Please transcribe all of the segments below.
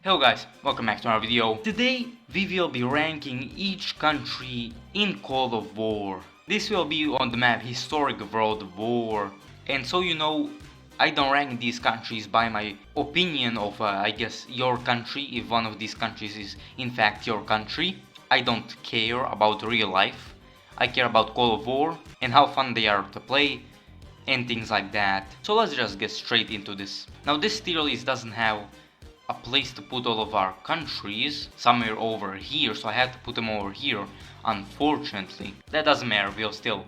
Hello guys, welcome back to our video. Today we will be ranking each country in Call of War. This will be on the map Historic World War. And so you know, I don't rank these countries by my opinion of I guess your country, if one of these countries is in fact your country. I don't care about real life. I care about Call of War and how fun they are to play and things like that. So let's just get straight into this. Now this tier list doesn't have a place to put all of our countries, somewhere over here, so I have to put them over here, unfortunately. That doesn't matter, we'll still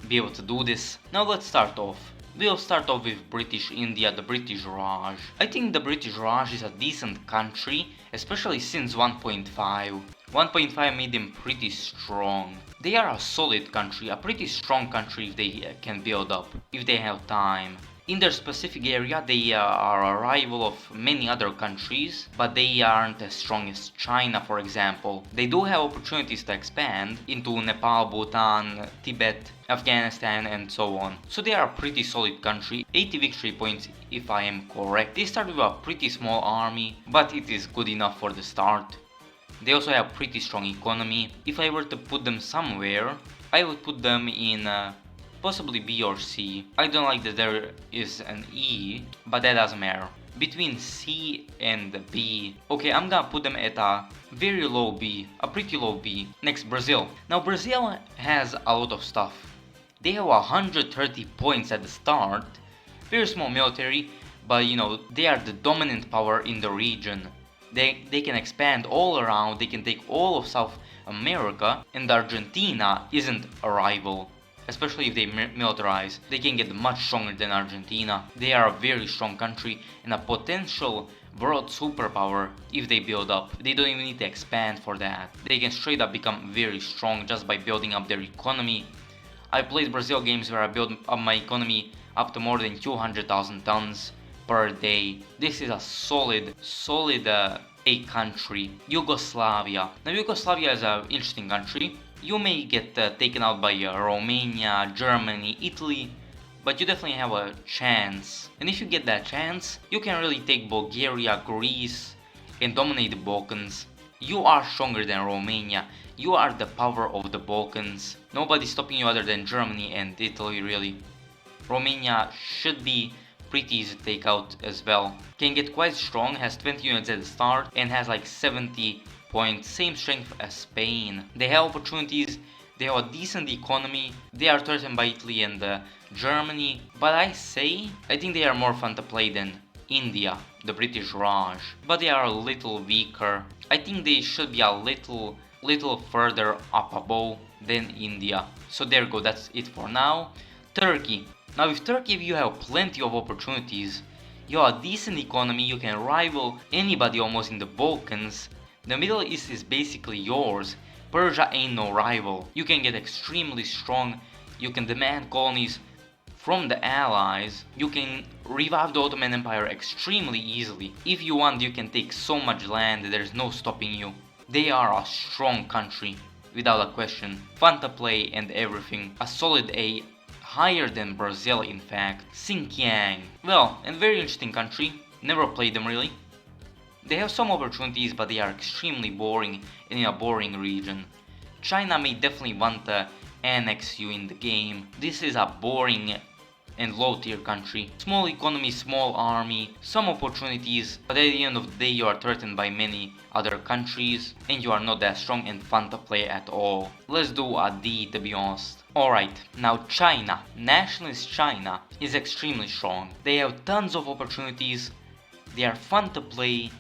be able to do this. Now let's start off. We'll start off with British India, the British Raj. I think the British Raj is a decent country, especially since 1.5. 1.5 made them pretty strong. They are a solid country, a pretty strong country if they can build up, if they have time. In their specific area, they are a rival of many other countries, but they aren't as strong as China, for example. They do have opportunities to expand into Nepal, Bhutan, Tibet, Afghanistan and so on. So they are a pretty solid country, 80 victory points if I am correct. They start with a pretty small army, but it is good enough for the start. They also have pretty strong economy. If I were to put them somewhere, I would put them in possibly B or C. I don't like that there is an E, but that doesn't matter. Between C and B. Okay, I'm gonna put them at a very low B, a pretty low B. Next, Brazil. Now Brazil has a lot of stuff. They have 130 points at the start. Very small military, but you know, they are the dominant power in the region. They can expand all around, they can take all of South America, and Argentina isn't a rival. Especially if they militarize, they can get much stronger than Argentina. They are a very strong country and a potential world superpower if they build up. They don't even need to expand for that. They can straight up become very strong just by building up their economy. I played Brazil games where I built up my economy up to more than 200,000 tons per day. This is a solid A country. Yugoslavia. Now Yugoslavia is an interesting country. You may get taken out by Romania, Germany, Italy, but you definitely have a chance. And if you get that chance, you can really take Bulgaria, Greece, and dominate the Balkans. You are stronger than Romania. You are the power of the Balkans. Nobody's stopping you other than Germany and Italy, really. Romania should be pretty easy to take out as well. Can get quite strong, has 20 units at the start, and has like 70 points, same strength as Spain. They have opportunities, they have a decent economy, they are threatened by Italy and Germany, but I think they are more fun to play than India, the British Raj, but they are a little weaker. I think they should be a little further up above than India. So there you go, that's it for now. Turkey. Now with Turkey you have plenty of opportunities. You have a decent economy, you can rival anybody almost in the Balkans. The Middle East is basically yours. Persia ain't no rival. You can get extremely strong. You can demand colonies from the allies. You can revive the Ottoman Empire extremely easily. If you want, you can take so much land, there's no stopping you. They are a strong country, without a question. Fun to play and everything. A solid A, higher than Brazil in fact. Xinjiang. Well, a very interesting country. Never played them really. They have some opportunities, but they are extremely boring and in a boring region. China may definitely want to annex you in the game. This is a boring and low tier country. Small economy, small army, some opportunities, but at the end of the day you are threatened by many other countries and you are not that strong and fun to play at all. Let's do a D to be honest. Alright, now China. Nationalist China is extremely strong. They have tons of opportunities, they are fun to play.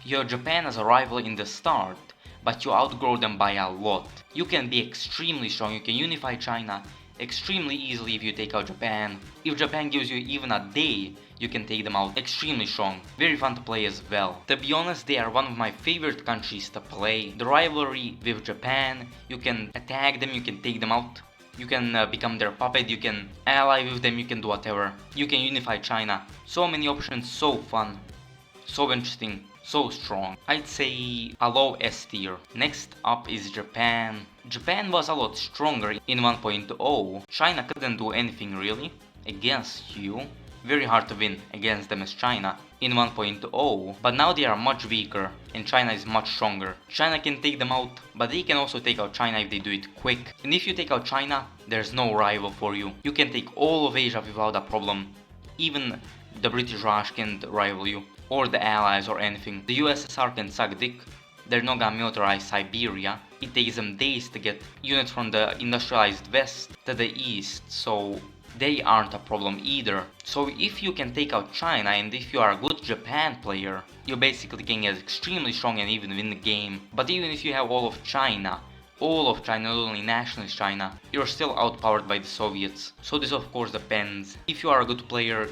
You have Japan as a rival in the start, but you outgrow them by a lot. You can be extremely strong, you can unify China extremely easily if you take out Japan. If Japan gives you even a day, you can take them out extremely strong. Very fun to play as well. To be honest, they are one of my favorite countries to play. The rivalry with Japan, you can attack them, you can take them out. You can become their puppet, you can ally with them, you can do whatever. You can unify China. So many options, so fun, so interesting. So strong. I'd say a low S tier. Next up is Japan. Japan was a lot stronger in 1.0. China couldn't do anything really against you. Very hard to win against them as China. in 1.0, but now they are much weaker and China is much stronger. China can take them out, but they can also take out China if they do it quick. And if you take out China, there's no rival for you. You can take all of Asia without a problem. Even the British Raj can't rival you, or the Allies or anything. The USSR can suck dick. They're not gonna militarize Siberia. It takes them days to get units from the industrialized west to the east, so they aren't a problem either. So if you can take out China and if you are a good Japan player, you basically can get extremely strong and even win the game. But even if you have all of China, not only nationalist China, you're still outpowered by the Soviets. So this of course depends. If you are a good player,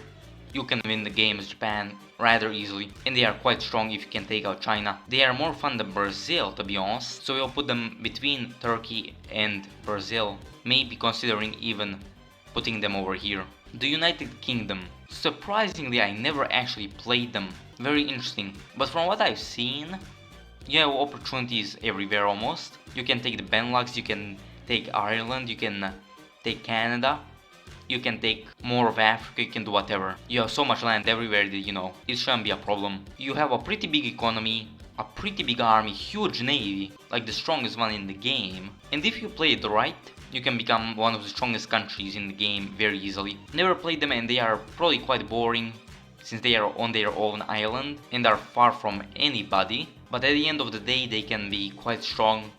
you can win the game as Japan rather easily, and they are quite strong if you can take out China. They are more fun than Brazil, to be honest, so we'll put them between Turkey and Brazil, maybe considering even putting them over here. The United Kingdom. Surprisingly, I never actually played them. Very interesting. But from what I've seen, you have opportunities everywhere almost. You can take the Benelux, you can take Ireland, you can take Canada. You can take more of Africa, you can do whatever. You have so much land everywhere that, you know, it shouldn't be a problem. You have a pretty big economy, a pretty big army, huge navy, like the strongest one in the game. And if you play it right, you can become one of the strongest countries in the game very easily. Never played them and they are probably quite boring, since they are on their own island and are far from anybody. But at the end of the day, they can be quite strong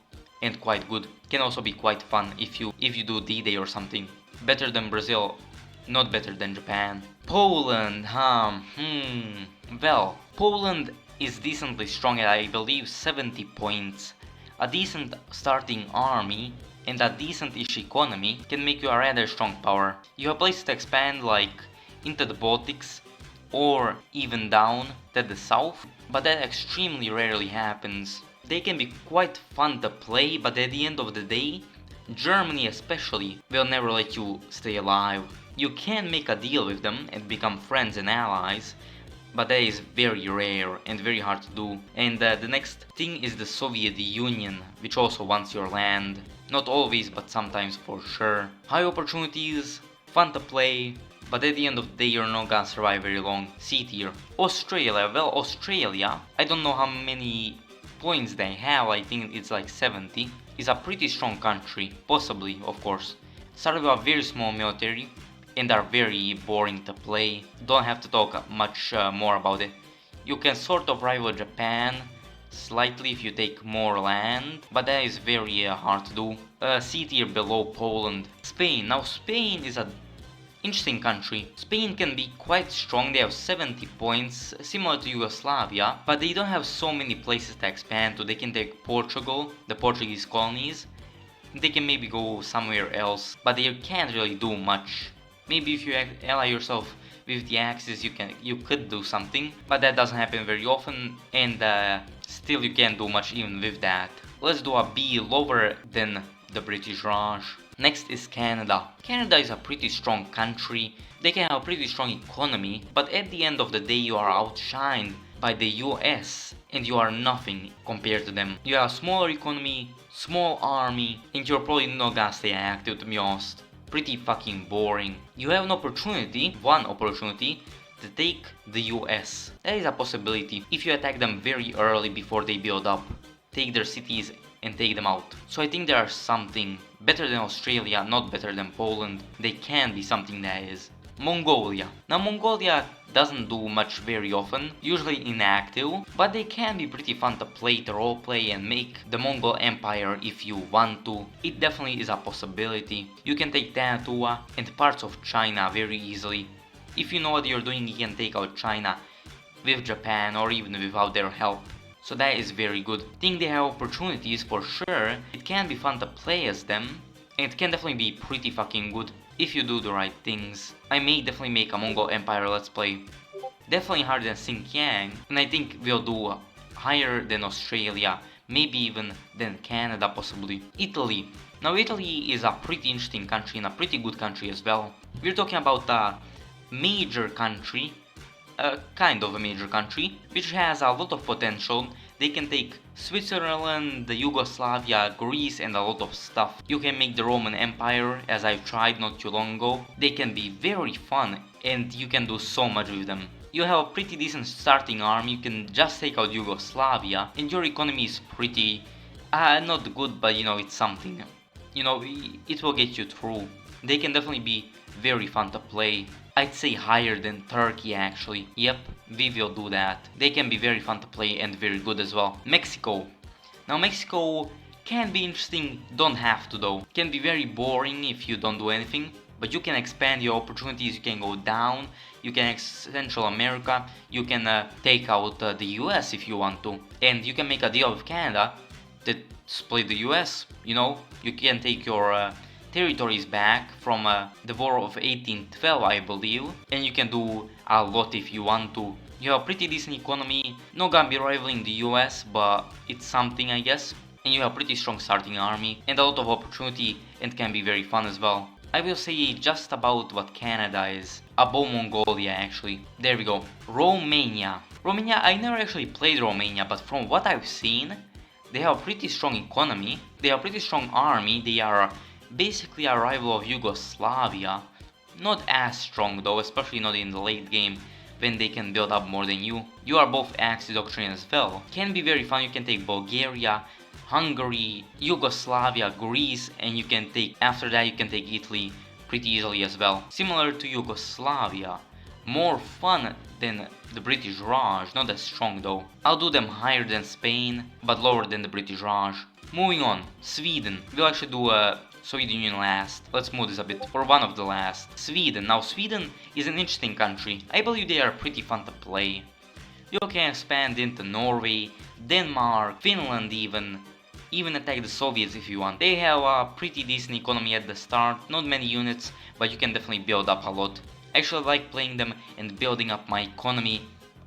and quite good. Can also be quite fun if you do D-Day or something. Better than Brazil, not better than Japan. Poland, well, Poland is decently strong at I believe 70 points. A decent starting army and a decent-ish economy can make you a rather strong power. You have places to expand like into the Baltics or even down to the south, but that extremely rarely happens. They can be quite fun to play, but at the end of the day, Germany especially will never let you stay alive. You can make a deal with them and become friends and allies, but that is very rare and very hard to do. And the next thing is the Soviet Union, which also wants your land. Not always, but sometimes for sure. High opportunities, fun to play, but at the end of the day you're not gonna survive very long. C tier. Australia, well, Australia, I don't know how many points they have, I think it's like 70. Is a pretty strong country, possibly, of course. Started with a very small military and are very boring to play. Don't have to talk much more about it. You can sort of rival Japan slightly if you take more land, but that is very hard to do. C tier below Poland. Spain. Now Spain is a interesting country. Spain can be quite strong, they have 70 points, similar to Yugoslavia, but they don't have so many places to expand to. They can take Portugal, the Portuguese colonies, they can maybe go somewhere else, but they can't really do much. Maybe if you ally yourself with the Axis, you could do something, but that doesn't happen very often, and still you can't do much even with that. Let's do a B lower than the British Raj. Next is Canada. Canada is a pretty strong country, they can have a pretty strong economy, but at the end of the day you are outshined by the US and you are nothing compared to them. You have a smaller economy, small army, and you're probably not gonna stay active, to be honest. Pretty fucking boring. You have one opportunity to take the US. That is a possibility if you attack them very early before they build up. Take their cities and take them out. So I think there are something better than Australia, not better than Poland. They can be something that is. Mongolia. Now Mongolia doesn't do much very often, usually inactive, but they can be pretty fun to play, to roleplay and make the Mongol Empire if you want to. It definitely is a possibility. You can take Tantua and parts of China very easily. If you know what you're doing, you can take out China with Japan or even without their help. So that is very good. Think they have opportunities for sure. It can be fun to play as them, and it can definitely be pretty fucking good if you do the right things. I may definitely make a Mongol Empire let's play. Definitely harder than Xinjiang, and I think we'll do higher than Australia, maybe even than Canada possibly. Italy. Now Italy is a pretty interesting country and a pretty good country as well. We're talking about a major country, kind of a major country, which has a lot of potential. They can take Switzerland, the Yugoslavia, Greece and a lot of stuff. You can make the Roman Empire, as I've tried not too long ago. They can be very fun and you can do so much with them. You have a pretty decent starting army, you can just take out Yugoslavia, and your economy is pretty, not good, but it's something. It will get you through. They can definitely be very fun to play. I'd say higher than Turkey actually. Yep, we will do that. They can be very fun to play and very good as well. Mexico. Now Mexico can be interesting, don't have to though. Can be very boring if you don't do anything. But you can expand your opportunities, you can go down, you can Central America, you can take out the US if you want to. And you can make a deal with Canada that split the US, you can take your territories back from the War of 1812 I believe, and you can do a lot if you want to. You have a pretty decent economy, not gonna be rivaling the US, but it's something I guess. And you have a pretty strong starting army and a lot of opportunity and can be very fun as well. I will say just about what Canada is, above Mongolia actually. There we go. Romania. Romania, I never actually played Romania, but from what I've seen, they have a pretty strong economy, they have a pretty strong army, they are basically a rival of Yugoslavia. Not as strong though, especially not in the late game when they can build up more than you. You are both Axis Doctrine as well. Can be very fun, you can take Bulgaria, Hungary, Yugoslavia, Greece, and after that you can take Italy pretty easily as well. Similar to Yugoslavia, more fun than the British Raj, not as strong though. I'll do them higher than Spain, but lower than the British Raj. Moving on, Sweden. We'll actually do Soviet Union last. Let's move this a bit, or one of the last. Sweden. Now Sweden is an interesting country. I believe they are pretty fun to play. You can expand into Norway, Denmark, Finland even attack the Soviets if you want. They have a pretty decent economy at the start, not many units, but you can definitely build up a lot. I actually like playing them and building up my economy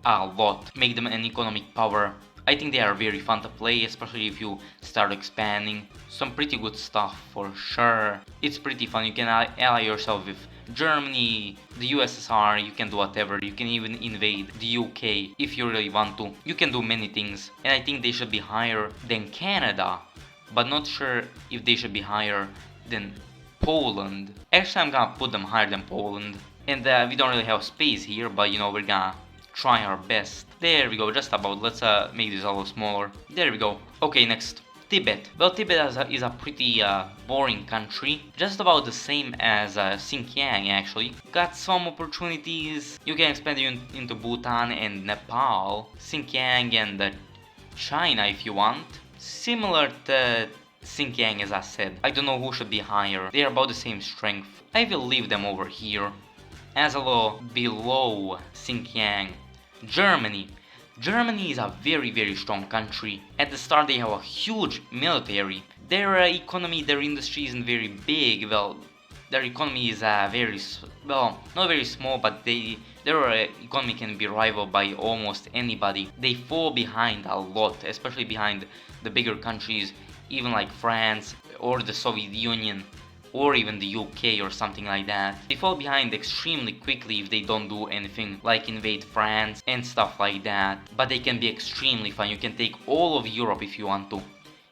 a lot, make them an economic power. I think they are very fun to play, especially if you start expanding. Some pretty good stuff for sure. It's pretty fun, you can ally yourself with Germany, the USSR, you can do whatever, you can even invade the UK if you really want to. You can do many things, and I think they should be higher than Canada, but not sure if they should be higher than Poland. Actually, I'm gonna put them higher than Poland, and we don't really have space here, but we're gonna try our best. There we go, just about. Let's make this a little smaller. There we go. Okay, next. Tibet. Well, Tibet is a pretty boring country, just about the same as Xinjiang actually. Got some opportunities, you can expand into Bhutan and Nepal, Xinjiang and China if you want. Similar to Xinjiang as I said, I don't know who should be higher, they are about the same strength. I will leave them over here, as a little below Xinjiang. Germany. Germany is a very strong country. At the start they have a huge military. Their economy, their industry isn't very big. Well, their economy is not very small, but their economy can be rivaled by almost anybody. They fall behind a lot, especially behind the bigger countries, even like France or the Soviet Union, or even the UK or something like that. They fall behind extremely quickly if they don't do anything, like invade France and stuff like that. But they can be extremely fun, you can take all of Europe if you want to.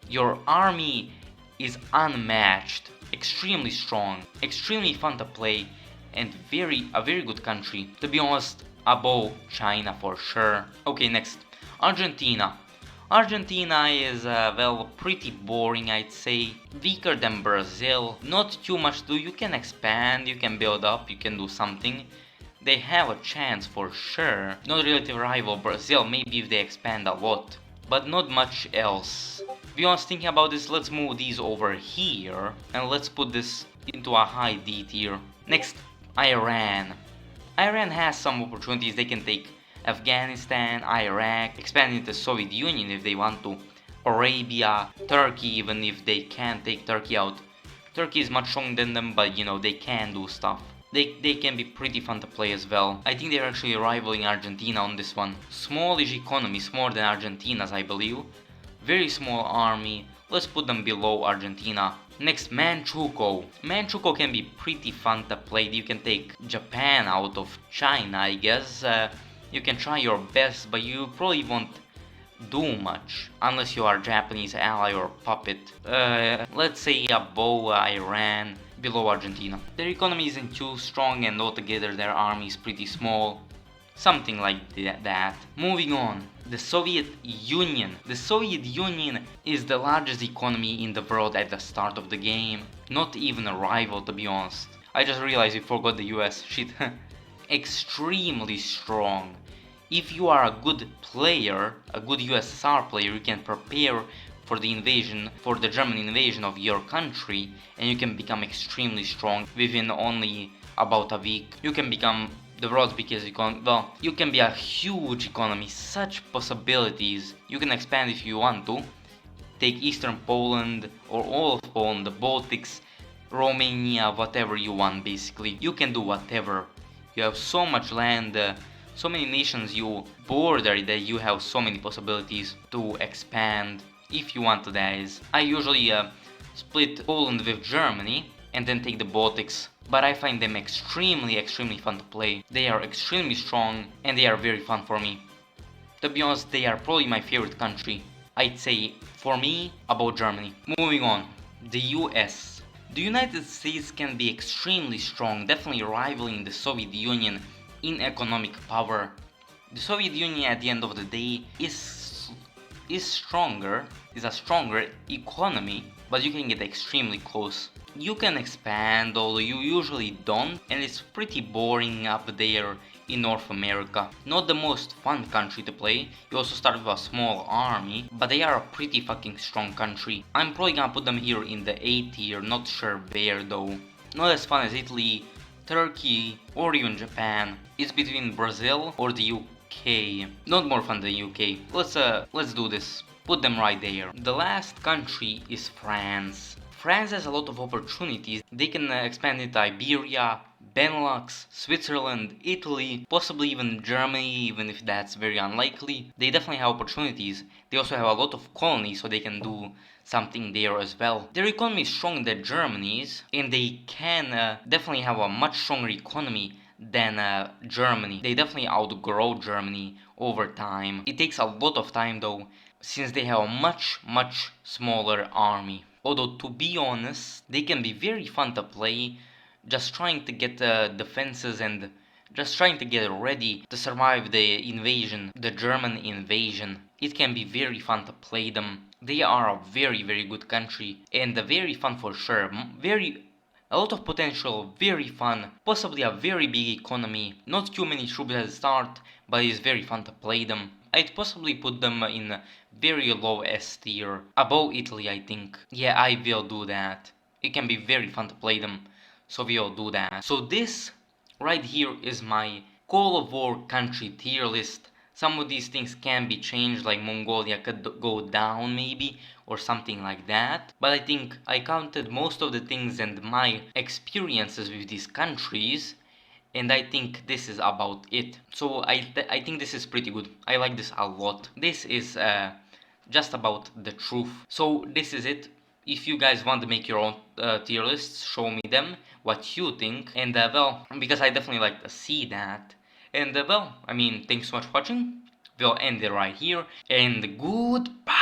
Your army is unmatched, extremely strong, extremely fun to play, and a very good country. To be honest, above China for sure. Okay, next. Argentina. Argentina is, pretty boring I'd say. Weaker than Brazil, not too much to do, you can expand, you can build up, you can do something. They have a chance for sure. Not relative rival Brazil, maybe if they expand a lot, but not much else. If you want thinking about this, let's move these over here, and let's put this into a high D tier. Next, Iran. Iran has some opportunities, they can take Afghanistan, Iraq, expand into the Soviet Union if they want to, Arabia, Turkey even if they can take Turkey out. Turkey is much stronger than them, but they can do stuff. They can be pretty fun to play as well. I think they're actually rivaling Argentina on this one. Smallish economy, smaller than Argentina's I believe. Very small army, let's put them below Argentina. Next, Manchukuo. Manchukuo can be pretty fun to play. You can take Japan out of China I guess. You can try your best, but you probably won't do much unless you are Japanese ally or puppet. Let's say above Iran, below Argentina. Their economy isn't too strong, and altogether their army is pretty small. Something like that. Moving on. The Soviet Union. The Soviet Union is the largest economy in the world at the start of the game. Not even a rival, to be honest. I just realized we forgot the US. Shit. Extremely strong. If you are a good player, a good USSR player, you can prepare for the invasion, for the German invasion of your country, and you can become extremely strong within only about a week. You can become the world's biggest economy. Well, you can be a huge economy, such possibilities. You can expand if you want to. Take Eastern Poland or all of Poland, the Baltics, Romania, whatever you want basically. You can do whatever. You have so much land, so many nations you border that you have so many possibilities to expand if you want to, that is. I usually split Poland with Germany and then take the Baltics, but I find them extremely fun to play. They are extremely strong and they are very fun for me. To be honest, they are probably my favorite country. I'd say, for me, about Germany. Moving on, the US. The United States can be extremely strong, definitely rivaling the Soviet Union in economic power. The Soviet Union at the end of the day is stronger, is a stronger economy, but you can get extremely close. You can expand, although you usually don't, and it's pretty boring up there in North America. Not the most fun country to play. You also start with a small army, but they are a pretty fucking strong country. I'm probably gonna put them here in the A tier, not sure where though. Not as fun as Italy, Turkey, or even Japan. It's between Brazil or the UK. Not more fun than UK. Let's do this. Put them right there. The last country is France. France has a lot of opportunities. They can expand into Iberia, Benelux, Switzerland, Italy, possibly even Germany, even if that's very unlikely. They definitely have opportunities. They also have a lot of colonies, so they can do something there as well. Their economy is stronger than Germany's, and they can definitely have a much stronger economy than Germany. They definitely outgrow Germany over time. It takes a lot of time though, since they have a much smaller army. Although to be honest, they can be very fun to play, just trying to get defenses and just trying to get ready to survive the invasion, the German invasion. It can be very fun to play them. They are a very good country and very fun for sure. A lot of potential, very fun, possibly a very big economy, not too many troops at the start, but it's very fun to play them. I'd possibly put them in very low S tier, above Italy I think. Yeah, I will do that. It can be very fun to play them, so we'll do that. So this right here is my Call of War country tier list. Some of these things can be changed, like Mongolia could go down maybe, or something like that. But I think I counted most of the things and my experiences with these countries, and I think this is about it. So I think this is pretty good. I like this a lot. This is just about the truth. So this is it. If you guys want to make your own tier lists, show me them, what you think, and well, because I definitely like to see that. And well, I mean, thanks so much for watching. We'll end it right here, and goodbye.